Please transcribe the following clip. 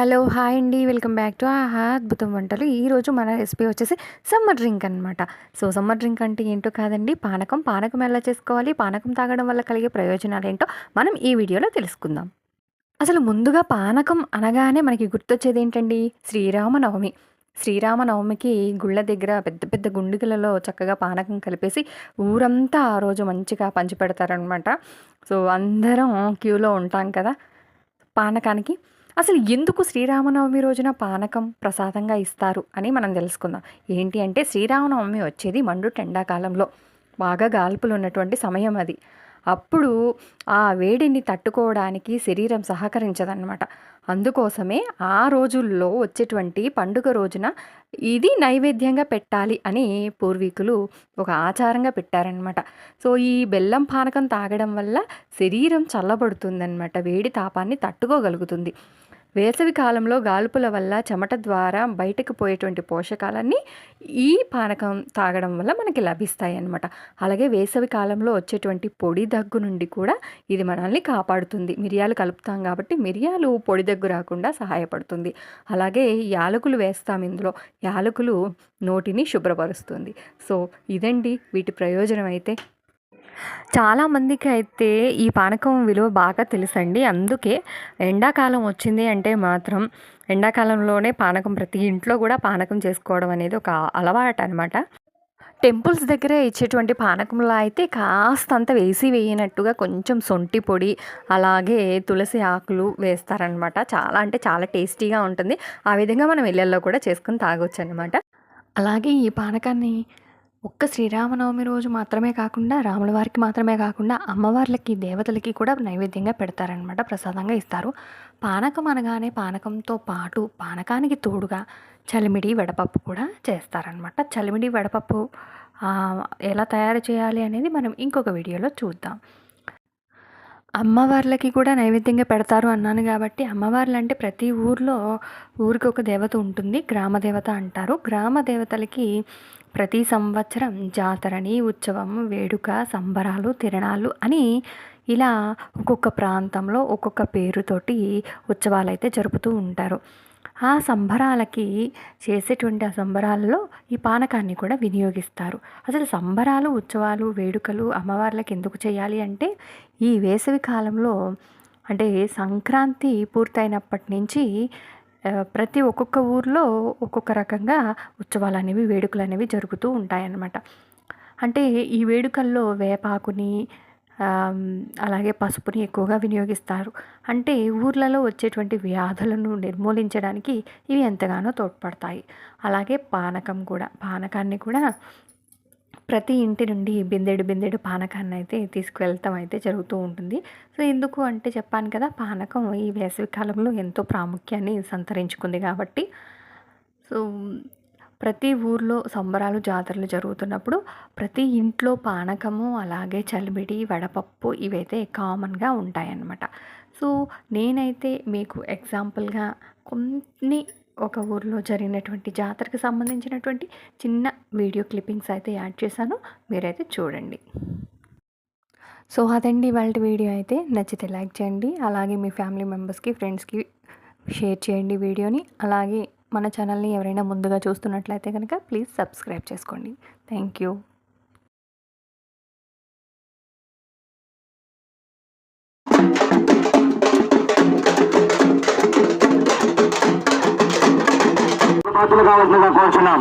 Hello! Hi అండి. Welcome back to ఆహా అద్భుతం వంటలు. ఈరోజు మన రెసిపీ వచ్చేసి సమ్మర్ డ్రింక్ అనమాట. సో, సమ్మర్ డ్రింక్ అంటే ఏంటో కాదండి పానకం. పానకం ఎలా చేసుకోవాలి? పానకం తాగడం వల్ల కలిగే ప్రయోజనాలేంటో మనం ఈ వీడియోలో తెలుసుకుందాం. అసలు ముందుగా పానకం అనగానే మనకి గుర్తొచ్చేదేంటండి? శ్రీరామనవమి. శ్రీరామనవమికి గుళ్ళ దగ్గర పెద్ద పెద్ద గుండిగలలో చక్కగా పానకం కలిపేసి ఊరంతా ఆ రోజు మంచిగా పంచిపెడతారనమాట. సో, అందరం క్యూలో ఉంటాం కదా పానకానికి. అసలు ఎందుకు శ్రీరామనవమి రోజున పానకం ప్రసాదంగా ఇస్తారు అని మనం తెలుసుకుందాం. ఏంటి అంటే శ్రీరామనవమి వచ్చేది మండుట ఎండాకాలంలో. బాగా గాల్పులు ఉన్నటువంటి సమయం అది. అప్పుడు ఆ వేడిని తట్టుకోవడానికి శరీరం సహకరించదనమాట. అందుకోసమే ఆ రోజుల్లో వచ్చేటువంటి పండుగ రోజున ఇది నైవేద్యంగా పెట్టాలి అని పూర్వీకులు ఒక ఆచారంగా పెట్టారనమాట. సో, ఈ బెల్లం పానకం తాగడం వల్ల శరీరం చల్లబడుతుందనమాట. వేడి తాపాన్ని తట్టుకోగలుగుతుంది. వేసవి కాలంలో గాల్పుల వల్ల చెమట ద్వారా బయటకు పోయేటువంటి పోషకాలన్నీ ఈ పానకం తాగడం వల్ల మనకి లభిస్తాయి అన్నమాట. అలాగే వేసవి కాలంలో వచ్చేటువంటి పొడి దగ్గు నుండి కూడా ఇది మనల్ని కాపాడుతుంది. మిరియాలు కలుపుతాం కాబట్టి మిరియాలు పొడి దగ్గు రాకుండా సహాయపడుతుంది. అలాగే యాలకులు వేస్తాం ఇందులో. యాలకులు నోటిని శుభ్రపరుస్తుంది. సో, ఇదండి వీటి ప్రయోజనం అయితే. చాలామందికి అయితే ఈ పానకం విలువ బాగా తెలుసండి. అందుకే ఎండాకాలం వచ్చింది అంటే మాత్రం ఎండాకాలంలోనే పానకం ప్రతి ఇంట్లో కూడా పానకం చేసుకోవడం అనేది ఒక అలవాటు అనమాట. టెంపుల్స్ దగ్గర ఇచ్చేటువంటి పానకంలో అయితే కాస్తంత వేసి వేయనట్టుగా కొంచెం సొంటి పొడి అలాగే తులసి ఆకులు వేస్తారనమాట. చాలా అంటే చాలా టేస్టీగా ఉంటుంది. ఆ విధంగా మనం ఇళ్ళల్లో కూడా చేసుకొని తాగొచ్చు అనమాట. అలాగే ఈ పానకాన్ని ఒక్క శ్రీరామనవమి రోజు మాత్రమే కాకుండా రాముల వారికి మాత్రమే కాకుండా అమ్మవార్లకి దేవతలకి కూడా నైవేద్యంగా పెడతారనమాట. ప్రసాదంగా ఇస్తారు. పానకం అనగానే పానకంతో పాటు పానకానికి తోడుగా చలిమిడి వడపప్పు కూడా చేస్తారనమాట. చలిమిడి వడపప్పు ఎలా తయారు చేయాలి అనేది మనం ఇంకొక వీడియోలో చూద్దాం. అమ్మవార్లకి కూడా నైవేద్యంగా పెడతారు అన్నాను కాబట్టి అమ్మవార్లు అంటే ప్రతి ఊరికి ఒక దేవత ఉంటుంది. గ్రామ దేవత అంటారు. గ్రామ దేవతలకి ప్రతి సంవత్సరం జాతరని, ఉత్సవం, వేడుక, సంబరాలు, తిరణాలు అని ఇలా ఒక్కొక్క ప్రాంతంలో ఒక్కొక్క పేరుతోటి ఉత్సవాలు అయితే జరుపుతూ ఉంటారు. ఆ సంబరాలకి చేసేటువంటి ఆ సంబరాలలో ఈ పానకాన్ని కూడా వినియోగిస్తారు. అసలు సంబరాలు, ఉత్సవాలు, వేడుకలు అమ్మవార్లకి ఎందుకు చేయాలి అంటే ఈ వేసవి కాలంలో అంటే సంక్రాంతి పూర్తయినప్పటి నుంచి ప్రతి ఒక్కొక్క ఊర్లో ఒక్కొక్క రకంగా ఉత్సవాలు అనేవి వేడుకలు అనేవి జరుగుతూ ఉంటాయన్నమాట. అంటే ఈ వేడుకల్లో వేపాకుని అలాగే పసుపుని ఎక్కువగా వినియోగిస్తారు. అంటే ఊర్లలో వచ్చేటువంటి వ్యాధులను నిర్మూలించడానికి ఇవి ఎంతగానో తోడ్పడతాయి. అలాగే పానకం కూడా పానకాన్ని కూడా ప్రతి ఇంటి నుండి బిందెడు పానకాన్ని అయితే తీసుకువెళ్తాం అయితే జరుగుతూ ఉంటుంది. సో, ఎందుకు అంటే చెప్పాను కదా పానకం ఈ వేసవి కాలంలో ఎంతో ప్రాముఖ్యాన్ని సంతరించుకుంది కాబట్టి. సో, ప్రతి ఊర్లో సంబరాలు, జాతరలు జరుగుతున్నప్పుడు ప్రతి ఇంట్లో పానకము, అలాగే చలిమిడి, వడపప్పు ఇవైతే కామన్‌గా ఉంటాయన్నమాట. సో, నేనైతే మీకు ఎగ్జాంపుల్‌గా కొన్ని ఒక ఊర్లో జరిగినటువంటి జాతరకు సంబంధించినటువంటి చిన్న వీడియో క్లిప్పింగ్స్ అయితే యాడ్ చేశాను. మీరైతే చూడండి. సో, అదండి ఇవాల్టి వీడియో అయితే. నచ్చితే లైక్ చేయండి. అలాగే మీ ఫ్యామిలీ మెంబర్స్‌కి, ఫ్రెండ్స్‌కి షేర్ చేయండి వీడియోని. అలాగే మన ఛానల్ని ఎవరైనా ముందుగా చూస్తున్నట్లయితే కనుక ప్లీజ్ సబ్స్క్రైబ్ చేసుకోండి. Thank you. కావాల్సిందిగా కోరుచున్నాం.